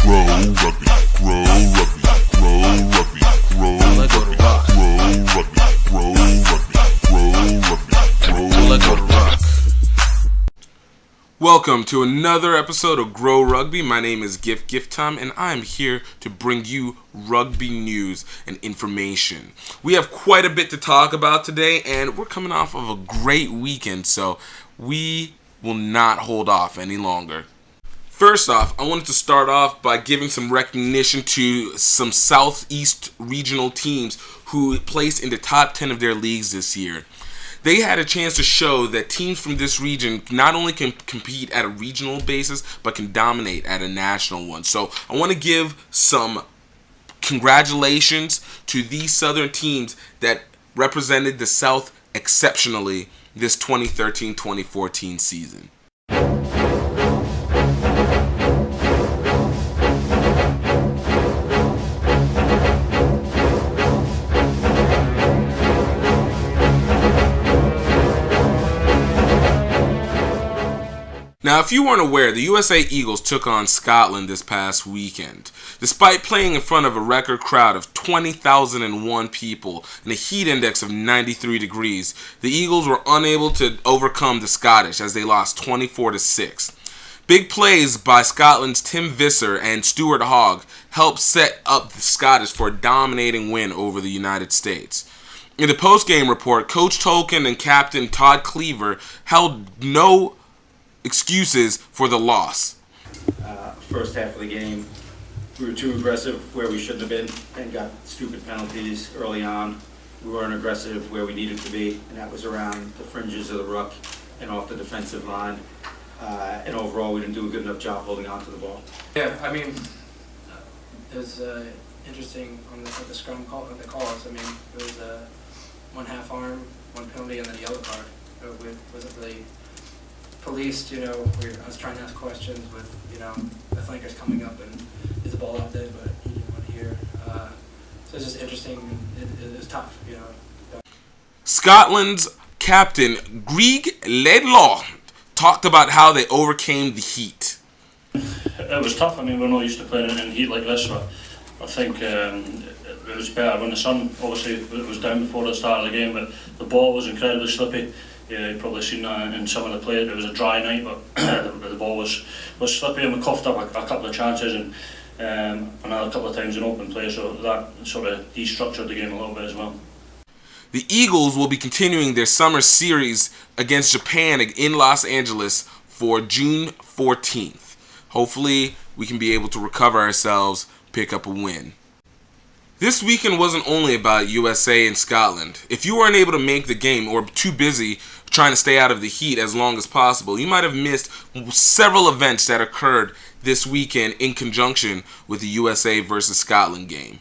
Grow rugby, grow rugby, grow rugby, grow rugby, grow rugby, grow rugby, grow rugby, grow rugby. Welcome to another episode of Grow Rugby. My name is Gift Time, and I am here to bring you rugby news and information. We have quite a bit to talk about today, and we're coming off of a great weekend, so we will not hold off any longer. First off, I wanted to start off by giving some recognition to some Southeast regional teams who placed in the top 10 of their leagues this year. They had a chance to show that teams from this region not only can compete at a regional basis, but can dominate at a national one. So I want to give some congratulations to these Southern teams that represented the South exceptionally this 2013-2014 season. Now, if you weren't aware, the USA Eagles took on Scotland this past weekend. Despite playing in front of a record crowd of 20,001 people and a heat index of 93 degrees, the Eagles were unable to overcome the Scottish as they lost 24-6. Big plays by Scotland's Tim Visser and Stuart Hogg helped set up the Scottish for a dominating win over the United States. In the post-game report, Coach Tolkien and Captain Todd Cleaver held no excuses for the loss. First half of the game, we were too aggressive where we shouldn't have been and got stupid penalties early on. We weren't aggressive where we needed to be, and that was around the fringes of the ruck and off the defensive line. And overall, we didn't do a good enough job holding on to the ball. Yeah, I mean, it was interesting on the scrum call, the calls. I mean, it was one half arm, one penalty, and then a yellow card. It wasn't really policed, I was trying to ask questions with, the flankers coming up and is the ball out there, but he didn't want to hear. So it's just interesting. It was tough, Scotland's captain, Greaux Laidlaw, talked about how they overcame the heat. It was tough. I mean, we're not used to playing in heat like this, but I think it was better when the sun, obviously, it was down before the start of the game, but the ball was incredibly slippy. Yeah, you've probably seen that in some of the play. It was a dry night, but the ball was slippy, and we coughed up a couple of chances and another couple of times in open play, so that sort of destructured the game a little bit as well. The Eagles will be continuing their summer series against Japan in Los Angeles for June 14th. Hopefully, we can be able to recover ourselves, pick up a win. This weekend wasn't only about USA and Scotland. If you weren't able to make the game or too busy trying to stay out of the heat as long as possible, you might have missed several events that occurred this weekend in conjunction with the USA versus Scotland game.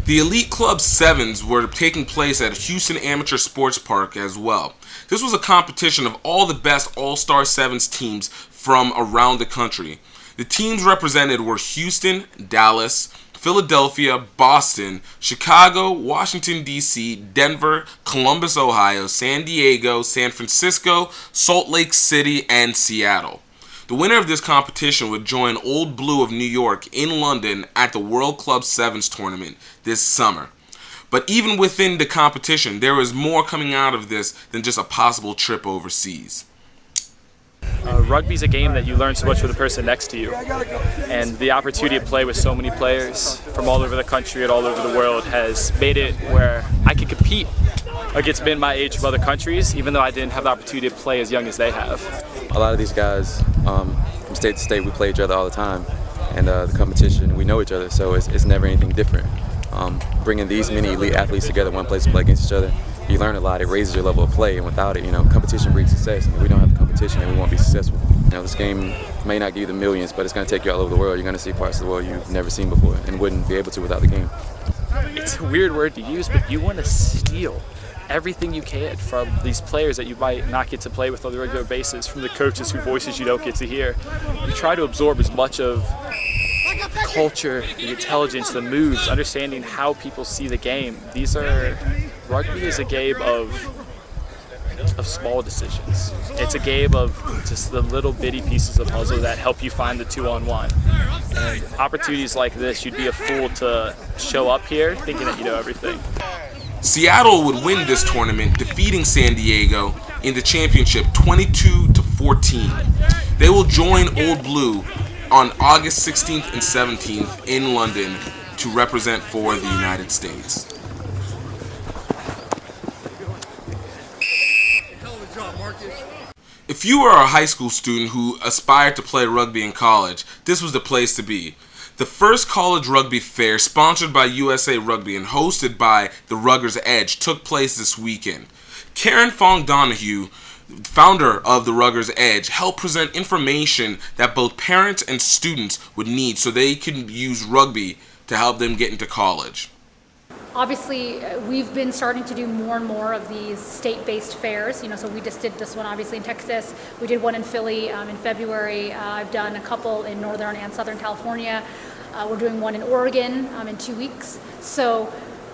The Elite Club Sevens were taking place at Houston Amateur Sports Park as well. This was a competition of all the best All-Star Sevens teams from around the country. The teams represented were Houston, Dallas, Philadelphia, Boston, Chicago, Washington, D.C., Denver, Columbus, Ohio, San Diego, San Francisco, Salt Lake City, and Seattle. The winner of this competition would join Old Blue of New York in London at the World Club Sevens tournament this summer. But even within the competition, there was more coming out of this than just a possible trip overseas. Rugby's a game that you learn so much with the person next to you, and the opportunity to play with so many players from all over the country and all over the world has made it where I can compete against men my age from other countries, even though I didn't have the opportunity to play as young as they have. A lot of these guys from state to state, we play each other all the time, and the competition, we know each other, so it's never anything different. Bringing these many elite athletes together, one place to play against each other, you learn a lot. It raises your level of play, and without it, competition brings success. And if we don't have the competition, then we won't be successful. This game may not give you the millions, but it's going to take you all over the world. You're going to see parts of the world you've never seen before and wouldn't be able to without the game. It's a weird word to use, but you want to steal everything you can from these players that you might not get to play with on a regular basis, from the coaches whose voices you don't get to hear. You try to absorb as much of culture, the intelligence, the moves, understanding how people see the game. Rugby is a game of of small decisions. It's a game of just the little bitty pieces of puzzle that help you find the 2-on-1. And opportunities like this, you'd be a fool to show up here thinking that you know everything. Seattle would win this tournament, defeating San Diego in the championship 22-14. They will join Old Blue on August 16th and 17th in London to represent for the United States. If you are a high school student who aspired to play rugby in college, this was the place to be. The first college rugby fair, sponsored by USA Rugby and hosted by the Ruggers Edge, took place this weekend. Karen Fong Donahue, founder of the Ruggers Edge, helped present information that both parents and students would need so they can use rugby to help them get into college. Obviously, we've been starting to do more and more of these state-based fairs. So we just did this one obviously in Texas. We did one in Philly in February. I've done a couple in Northern and Southern California. We're doing one in Oregon in 2 weeks. So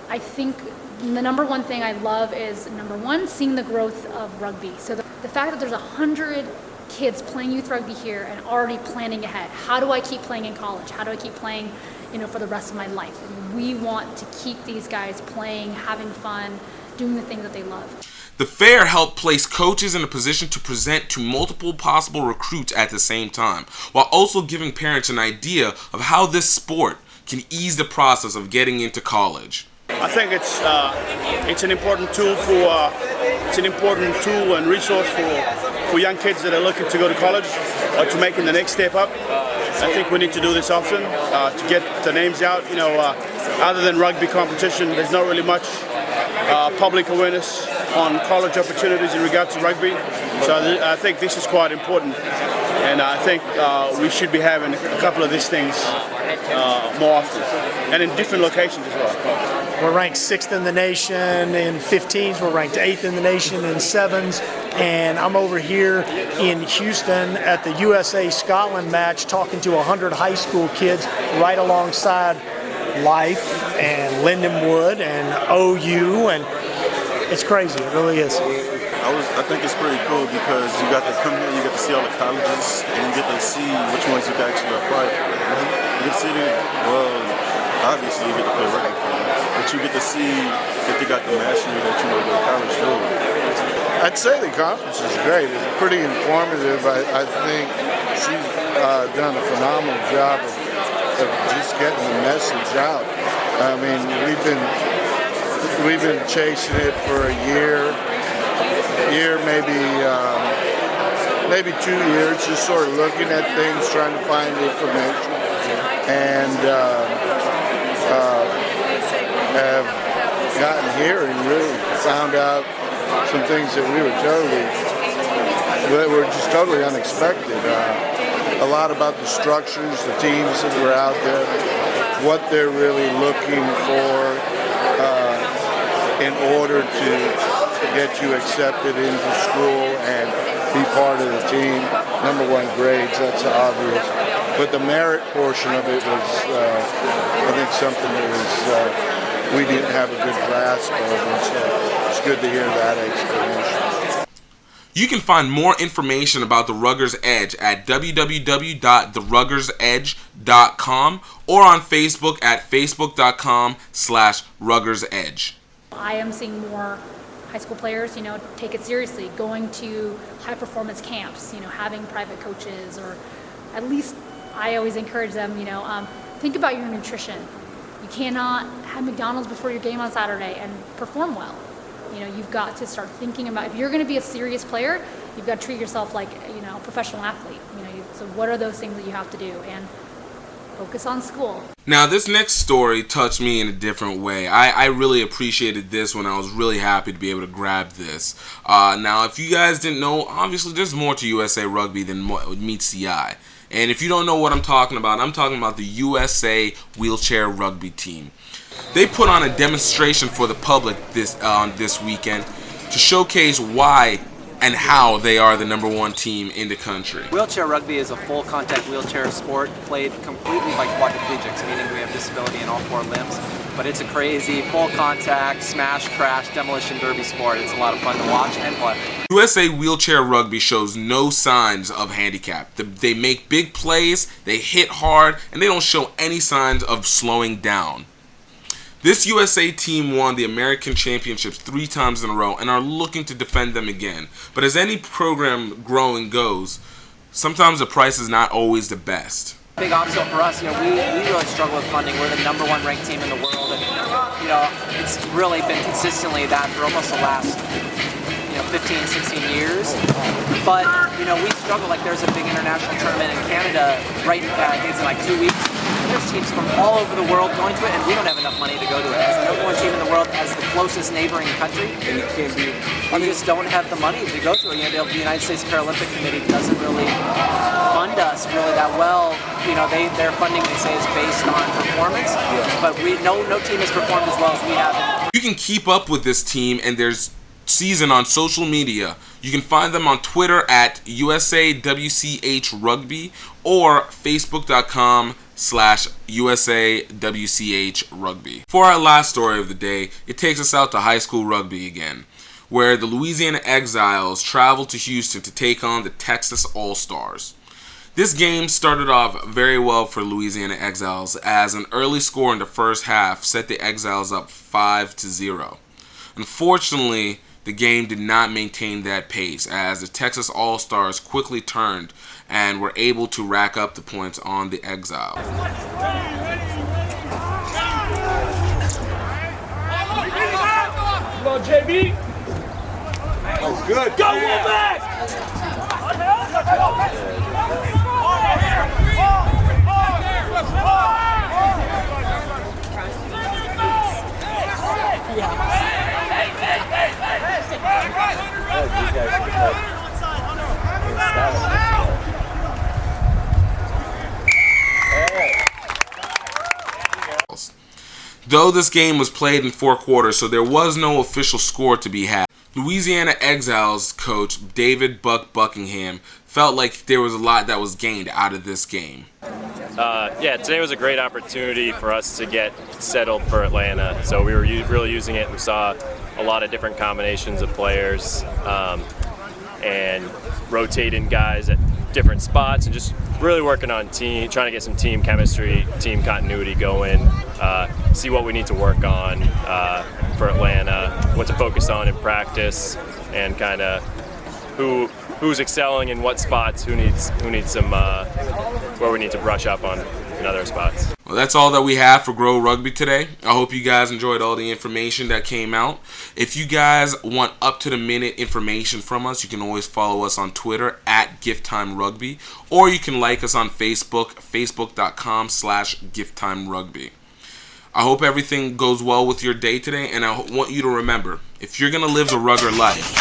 I think the number one thing I love is, number one, seeing the growth of rugby. So the fact that there's 100 kids playing youth rugby here and already planning ahead. How do I keep playing in college? How do I keep playing for the rest of my life? And we want to keep these guys playing, having fun, doing the things that they love. The fair helped place coaches in a position to present to multiple possible recruits at the same time, while also giving parents an idea of how this sport can ease the process of getting into college. I think it's an important tool and resource for young kids that are looking to go to college or to making the next step up. I think we need to do this often to get the names out. Other than rugby competition, there's not really much public awareness on college opportunities in regards to rugby. So I think this is quite important, and I think we should be having a couple of these things more often, and in different locations as well. We're ranked 6th in the nation in 15s. We're ranked 8th in the nation in 7s. And I'm over here in Houston at the USA-Scotland match talking to 100 high school kids right alongside Life and Lindenwood and OU. And it's crazy. It really is. I think it's pretty cool because you got to come here, you get to see all the colleges, and you get to see which ones you can actually apply for. You get to see obviously you get to play rugby for them, but you get to see if they got the mastery that you want to go to college for. I'd say the conference is great. It's pretty informative. I think she's done a phenomenal job of just getting the message out. I mean, we've been chasing it for a year, maybe 2 years, just sort of looking at things, trying to find information, and have gotten here and really found out some things that were just totally unexpected. A lot about the structures, the teams that were out there, what they're really looking for in order to get you accepted into school and be part of the team. Number one, grades, that's obvious. But the merit portion of it was, I think, something that we didn't have a good grasp of, and so it's good to hear that explanation. You can find more information about the Ruggers Edge at www.theruggersedge.com or on Facebook at facebook.com/ruggersedge. I am seeing more high school players, take it seriously, going to high performance camps, having private coaches, or at least I always encourage them, think about your nutrition. You cannot have McDonald's before your game on Saturday and perform well. You've got to start thinking about, if you're going to be a serious player, you've got to treat yourself like, a professional athlete. So what are those things that you have to do? And focus on school. Now, this next story touched me in a different way. I really appreciated this one. I was really happy to be able to grab this. Now, if you guys didn't know, obviously there's more to USA Rugby than meets the eye. And if you don't know what I'm talking about the USA Wheelchair Rugby team. They put on a demonstration for the public this weekend to showcase why and how they are the #1 team in the country. Wheelchair rugby is a full contact wheelchair sport played completely by quadriplegics, meaning we have disability in all 4 limbs. but it's a crazy, full contact, smash, crash, demolition derby sport. It's a lot of fun to watch and play. USA Wheelchair Rugby shows no signs of handicap. They make big plays, they hit hard, and they don't show any signs of slowing down. This USA team won the American Championships 3 times in a row and are looking to defend them again. But as any program growing goes, sometimes the price is not always the best. Big obstacle for us, we really struggle with funding. We're the #1 ranked team in the world, and it's really been consistently that for almost the last 15, 16 years. But we struggle. Like, there's a big international tournament in Canada I think it's in like 2 weeks. There's teams from all over the world going to it, and we don't have enough money to go to it. As the #1 team in the world, as the closest neighboring country, we just don't have the money to go to it. The United States Paralympic Committee doesn't really fund us really that well. Their funding, they say, is based on performance, but no team has performed as well as we have. You can keep up with this team and their season on social media. You can find them on Twitter at USAWCH Rugby or Facebook.com/USAWCH Rugby. For our last story of the day, it takes us out to high school rugby again, where the Louisiana Exiles traveled to Houston to take on the Texas All-Stars. This game started off very well for Louisiana Exiles, as an early score in the first half set the Exiles up 5-0. Unfortunately, the game did not maintain that pace, as the Texas All-Stars quickly turned and were able to rack up the points on the Exiles. Come on, JB. Oh, good. Go, Wolfpack! Though this game was played in 4 quarters, so there was no official score to be had, Louisiana Exiles coach David Buckingham felt like there was a lot that was gained out of this game. Yeah, today was a great opportunity for us to get settled for Atlanta. So we were really using it. We saw a lot of different combinations of players and rotating guys at different spots and just really working on trying to get some team chemistry, team continuity going, see what we need to work on for Atlanta, what to focus on in practice, and kind of who's excelling in what spots, who needs some where we need to brush up on in other spots. Well, that's all that we have for Greaux Rugby today. I hope you guys enjoyed all the information that came out. If you guys want up-to-the-minute information from us, you can always follow us on Twitter at GiftTimeRugby, or you can like us on Facebook, facebook.com/GiftTimeRugby. I hope everything goes well with your day today, and I want you to remember, if you're going to live the rugger life,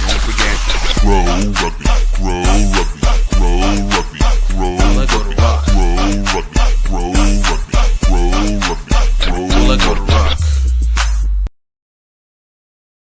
don't forget, Grow Rugby, Grow Rugby, Grow Rugby.